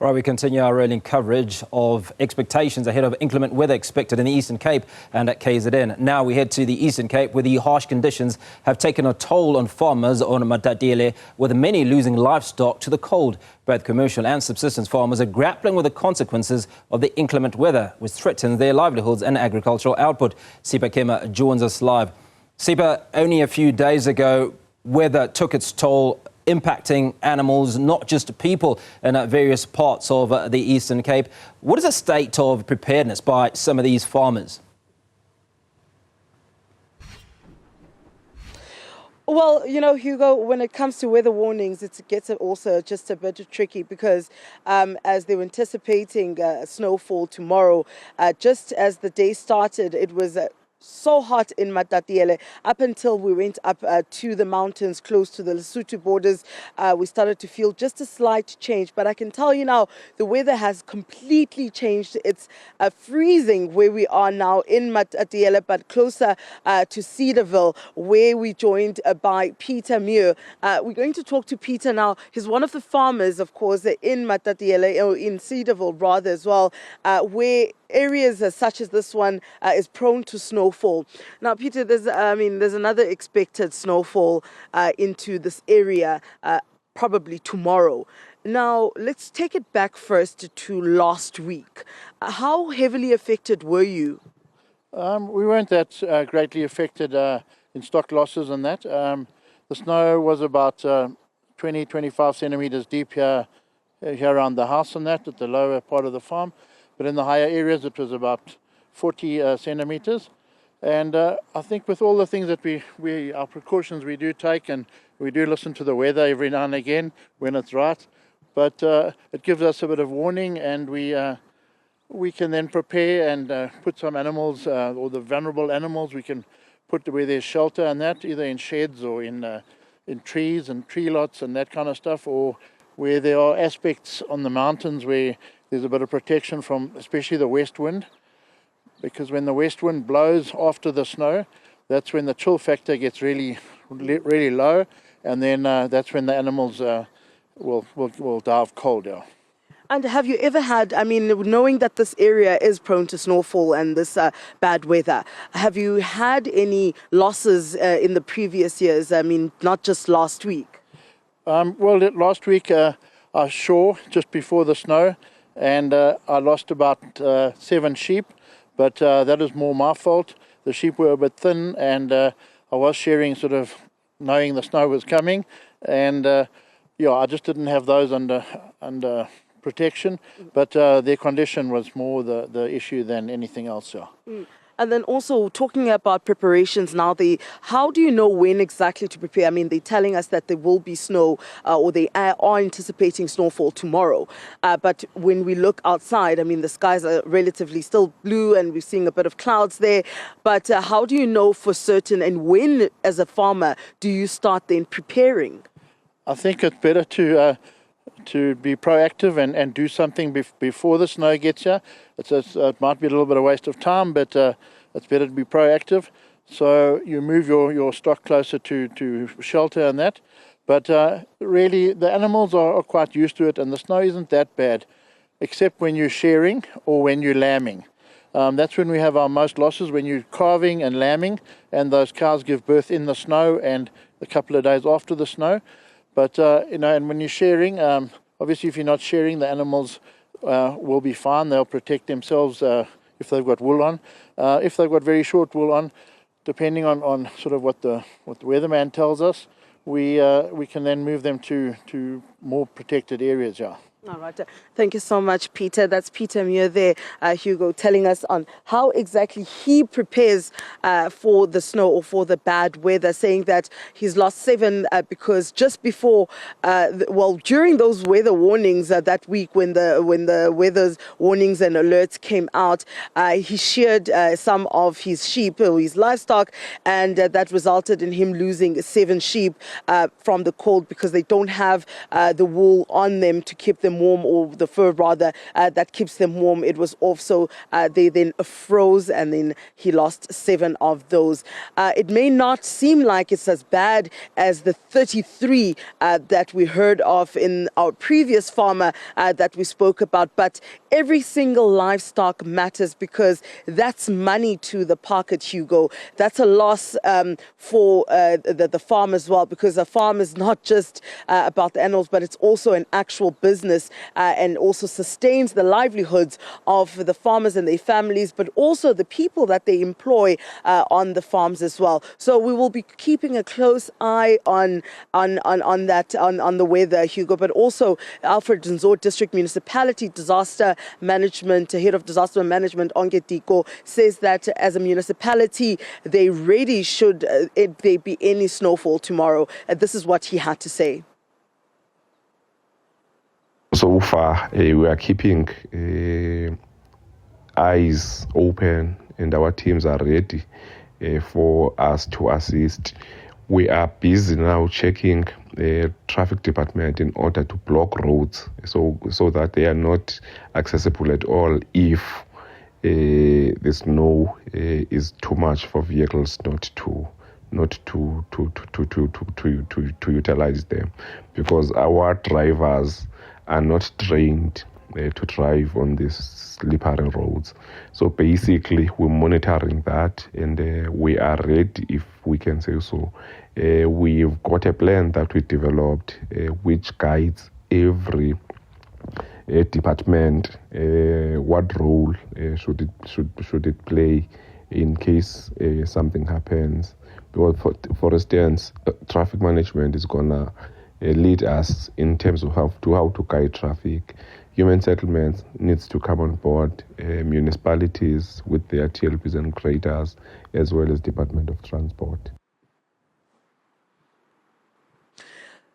Right, we continue our rolling coverage of expectations ahead of inclement weather expected in the Eastern Cape and at KZN. Now we head to the Eastern Cape, where the harsh conditions have taken a toll on farmers on Matatiele, with many losing livestock to the cold. Both commercial and subsistence farmers are grappling with the consequences of the inclement weather, which threatens their livelihoods and agricultural output. Sipha Kema joins us live. Sipha, only a few days ago, weather took its toll, impacting animals, not just people, in various parts of the Eastern Cape. What is the state of preparedness by some of these farmers? Well, you know, Hugo, when it comes to weather warnings, it gets also just a bit tricky because as they were anticipating snowfall tomorrow, just as the day started, it was so hot in Matatiele. Up until we went up to the mountains close to the Lesotho borders, we started to feel just a slight change. But I can tell you now, the weather has completely changed. It's freezing where we are now in Matatiele, but closer to Cedarville, where we joined by Peter Muir. We're going to talk to Peter now. He's one of the farmers, of course, in Matatiele, or in Cedarville rather as well, where areas such as this one is prone to snowfall. Now, Peter, there's another expected snowfall into this area probably tomorrow. Now, let's take it back first to last week. How heavily affected were you? We weren't that greatly affected in stock losses and that. The snow was about 20-25 centimeters deep here around the house and that, at the lower part of the farm. But in the higher areas, it was about 40 centimeters. And I think with all the things that our precautions we do take, and we do listen to the weather every now and again when it's right. But it gives us a bit of warning, and we can then prepare and put some animals, or the vulnerable animals, we can put where there's shelter and that, either in sheds or in trees and tree lots and that kind of stuff, or where there are aspects on the mountains where there's a bit of protection from especially the west wind, because when the west wind blows after the snow, that's when the chill factor gets really low, and then that's when the animals will die of cold. Yeah. And have you ever had, knowing that this area is prone to snowfall and this bad weather, have you had any losses in the previous years? Not just last week. Last week I shore just before the snow, and I lost about 7 sheep, but that is more my fault. The sheep were a bit thin, and I was sharing sort of knowing the snow was coming, and I just didn't have those under protection, but their condition was more the issue than anything else. Yeah. And then also talking about preparations now, how do you know when exactly to prepare? They're telling us that there will be snow, or they are anticipating snowfall tomorrow. But when we look outside, the skies are relatively still blue, and we're seeing a bit of clouds there. But how do you know for certain, and when, as a farmer, do you start then preparing? I think it's better to be proactive and do something before the snow gets here. It might be a little bit of waste of time, but it's better to be proactive. So you move your stock closer to shelter and that. But really, the animals are quite used to it, and the snow isn't that bad, except when you're shearing or when you're lambing. That's when we have our most losses, when you're calving and lambing, and those cows give birth in the snow and a couple of days after the snow. But, and when you're shearing, obviously if you're not shearing, the animals will be fine. They'll protect themselves if they've got wool on. If they've got very short wool on, depending on sort of what the weatherman tells us, we can then move them to more protected areas. Yeah. All right. Thank you so much, Peter. That's Peter Muir there, Hugo, telling us on how exactly he prepares for the snow or for the bad weather, saying that he's lost 7 because just before, during those weather warnings that week when the weather warnings and alerts came out, he sheared some of his sheep or his livestock, and that resulted in him losing 7 sheep from the cold because they don't have the wool on them to keep them them warm, or the fur rather, that keeps them warm. It was also, they then froze, and then he lost 7 of those. It may not seem like it's as bad as the 33 that we heard of in our previous farmer that we spoke about, but every single livestock matters, because that's money to the pocket, Hugo. That's a loss for the farm as well, because a farm is not just about the animals, but it's also an actual business, and also sustains the livelihoods of the farmers and their families, but also the people that they employ on the farms as well. So we will be keeping a close eye on the weather, Hugo, but also Alfred Nzo District Municipality Disaster Management, Head of Disaster Management, Onge Diko, says that as a municipality, they really should, if there be any snowfall tomorrow. This is what he had to say. So far, we are keeping eyes open, and our teams are ready for us to assist. We are busy now checking the traffic department in order to block roads so that they are not accessible at all if the snow is too much for vehicles not to utilize them, because our drivers are not trained to drive on these slippery roads. So basically, we're monitoring that, and we are ready, if we can say so. We've got a plan that we developed, which guides every department what role should it play in case something happens. Because for instance, traffic management is gonna lead us in terms of how to guide traffic. Human settlements needs to come on board, municipalities with their TLPs and graders, as well as Department of Transport.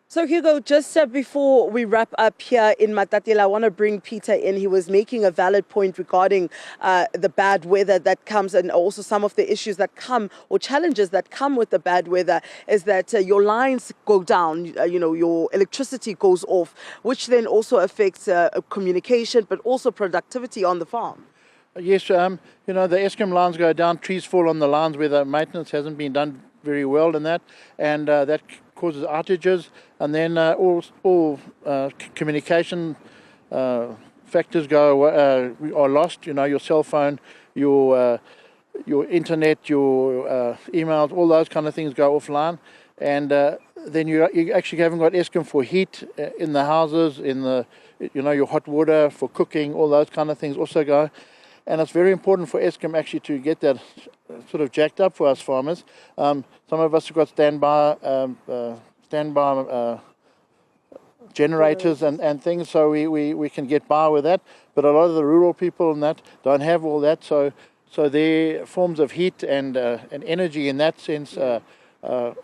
So Hugo, just before we wrap up here in Matatiele, I want to bring Peter in. He was making a valid point regarding the bad weather that comes, and also some of the issues that come, or challenges that come with the bad weather, is that your lines go down, your electricity goes off, which then also affects communication, but also productivity on the farm. Yes, the Eskom lines go down, trees fall on the lines where the maintenance hasn't been done very well in that, and that causes outages, and then all communication factors are lost. Your cell phone, your internet, your emails, all those kind of things go offline, and then you actually haven't got Eskom for heat in the houses, in the your hot water for cooking, all those kind of things also go. And it's very important for Eskom actually to get that sort of jacked up for us farmers. Some of us have got standby generators and things, so we can get by with that. But a lot of the rural people and that don't have all that, so their forms of heat and energy in that sense are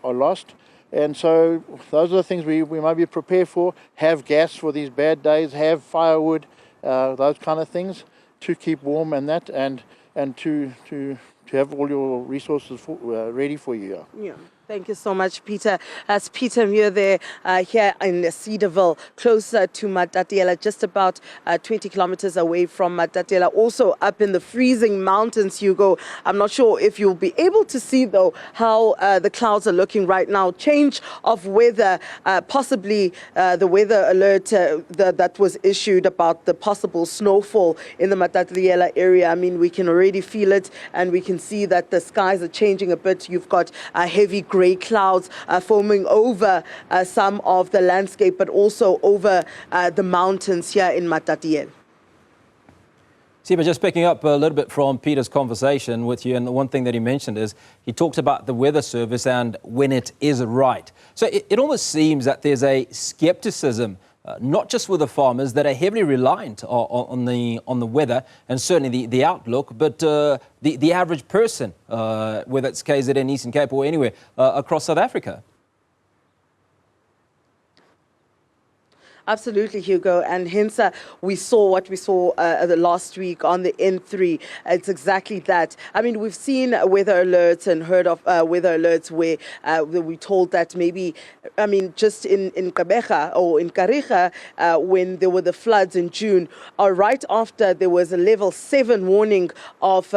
lost. And so those are the things we might be prepared for. Have gas for these bad days, have firewood, those kind of things, to keep warm and that, and to have all your resources ready for you. Yeah. Thank you so much, Peter. That's Peter Muir there, here in Cedarville, closer to Matatiele, just about 20 kilometers away from Matatiele. Also up in the freezing mountains, Hugo. I'm not sure if you'll be able to see, though, how the clouds are looking right now. Change of weather, possibly the weather alert that was issued about the possible snowfall in the Matatiele area. I mean, we can already feel it, and we can see that the skies are changing a bit. You've got heavy grey clouds forming over some of the landscape, but also over the mountains here in Matatiele. Sipha, just picking up a little bit from Peter's conversation with you, and the one thing that he mentioned is he talks about the weather service and when it is right. So it almost seems that there's a skepticism, not just with the farmers that are heavily reliant on the weather and certainly the outlook, but the average person, whether it's KZN, Eastern Cape or anywhere across South Africa. Absolutely, Hugo. And hence we saw what we saw the last week on the N3. It's exactly that. I mean, we've seen weather alerts and heard of weather alerts where we told that maybe, I mean, just in Gqeberha or in Kariga, when there were the floods in June, right after there was a level 7 warning of,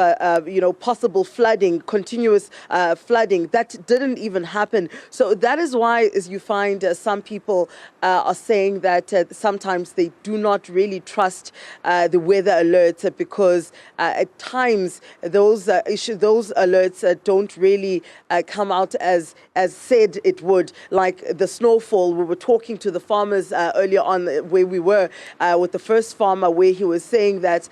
possible flooding, continuous flooding. That didn't even happen. So that is why, as you find, some people are saying that sometimes they do not really trust the weather alerts because at times those alerts don't really come out as said it would. Like the snowfall, we were talking to the farmers earlier on where we were with the first farmer, where he was saying that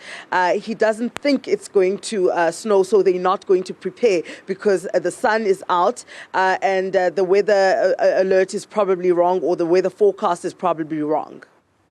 he doesn't think it's going to snow, so they're not going to prepare because the sun is out and the weather alert is probably wrong, or the weather forecast is probably wrong.